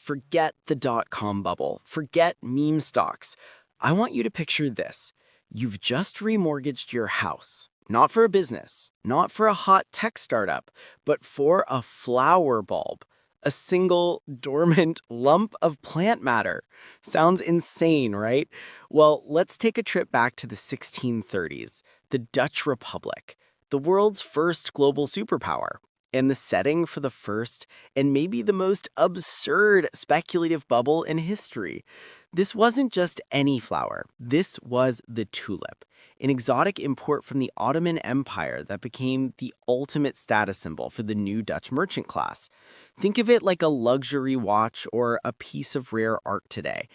Forget the dot-com bubble. Forget meme stocks. I want you to picture this. You've just remortgaged your house. Not for a business, not for a hot tech startup, but for a flower bulb. A single dormant lump of plant matter. Sounds insane, right? Well, let's take a trip back to the 1630s, the Dutch Republic, the world's first global superpower, and the setting for the first and maybe the most absurd speculative bubble in history. This wasn't just any flower. This was the tulip, an exotic import from the Ottoman Empire that became the ultimate status symbol for the new Dutch merchant class. Think of it like a luxury watch or a piece of rare art today.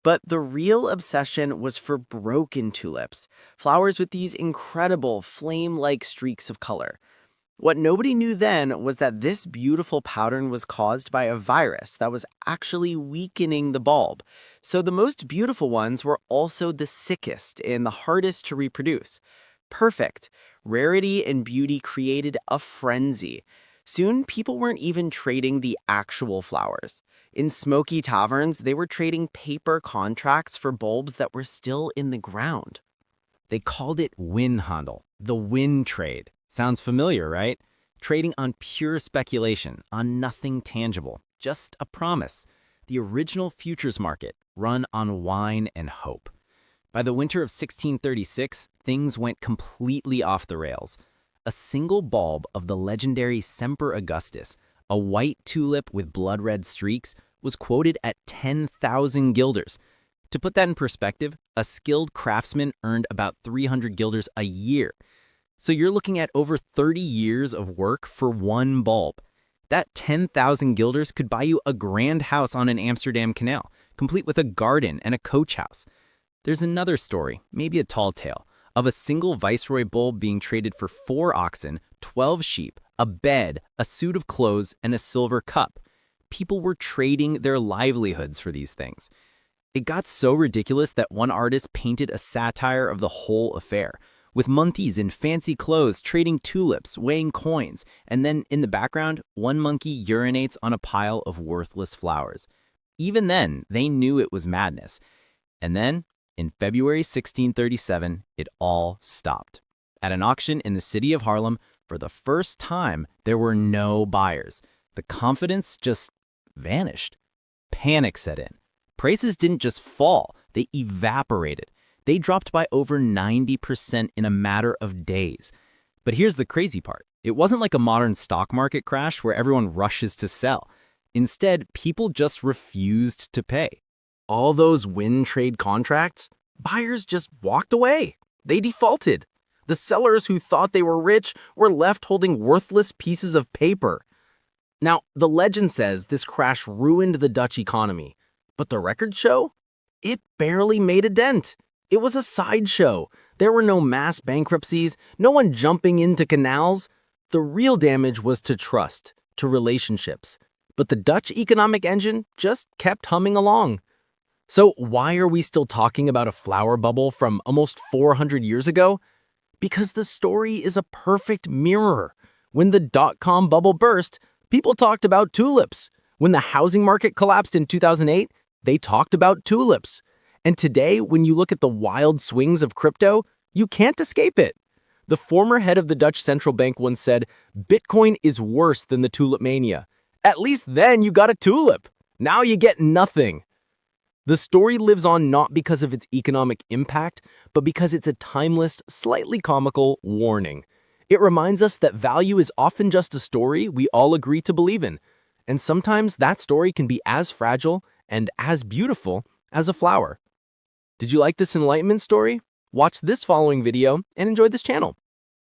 But the real obsession was for broken tulips, flowers with these incredible flame-like streaks of color. What nobody knew then was that this beautiful pattern was caused by a virus that was actually weakening the bulb. So the most beautiful ones were also the sickest and the hardest to reproduce. Perfect. Rarity and beauty created a frenzy. Soon, people weren't even trading the actual flowers. In smoky taverns, they were trading paper contracts for bulbs that were still in the ground. They called it windhandel, the wind trade. Sounds familiar, right? Trading on pure speculation, on nothing tangible, just a promise. The original futures market, run on wine and hope. By the winter of 1636, things went completely off the rails. A single bulb of the legendary Semper Augustus, a white tulip with blood-red streaks, was quoted at 10,000 guilders. To put that in perspective, a skilled craftsman earned about 300 guilders a year. So you're looking at over 30 years of work for one bulb. That 10,000 guilders could buy you a grand house on an Amsterdam canal, complete with a garden and a coach house. There's another story, maybe a tall tale, of a single viceroy bulb being traded for 4 oxen, 12 sheep, a bed, a suit of clothes, and a silver cup. People were trading their livelihoods for these things. It got so ridiculous that one artist painted a satire of the whole affair, with monkeys in fancy clothes trading tulips, weighing coins, and then in the background, one monkey urinates on a pile of worthless flowers. Even then, they knew it was madness. And then, in February 1637, it all stopped. At an auction in the city of Haarlem, for the first time, there were no buyers. The confidence just vanished. Panic set in. Prices didn't just fall, they evaporated. They dropped by over 90% in a matter of days. But here's the crazy part. It wasn't like a modern stock market crash where everyone rushes to sell. Instead, people just refused to pay. All those wind trade contracts, buyers just walked away. They defaulted. The sellers who thought they were rich were left holding worthless pieces of paper. Now, the legend says this crash ruined the Dutch economy. But the records show? It barely made a dent. It was a sideshow. There were no mass bankruptcies, no one jumping into canals. The real damage was to trust, to relationships. But the Dutch economic engine just kept humming along. So why are we still talking about a flower bubble from almost 400 years ago? Because the story is a perfect mirror. When the dot-com bubble burst, people talked about tulips. When the housing market collapsed in 2008, they talked about tulips. And today, when you look at the wild swings of crypto, you can't escape it. The former head of the Dutch central bank once said, "Bitcoin is worse than the Tulip Mania. At least then you got a tulip. Now you get nothing." The story lives on not because of its economic impact, but because it's a timeless, slightly comical warning. It reminds us that value is often just a story we all agree to believe in. And sometimes that story can be as fragile and as beautiful as a flower. Did you like this enlightenment story? Watch this following video and enjoy this channel.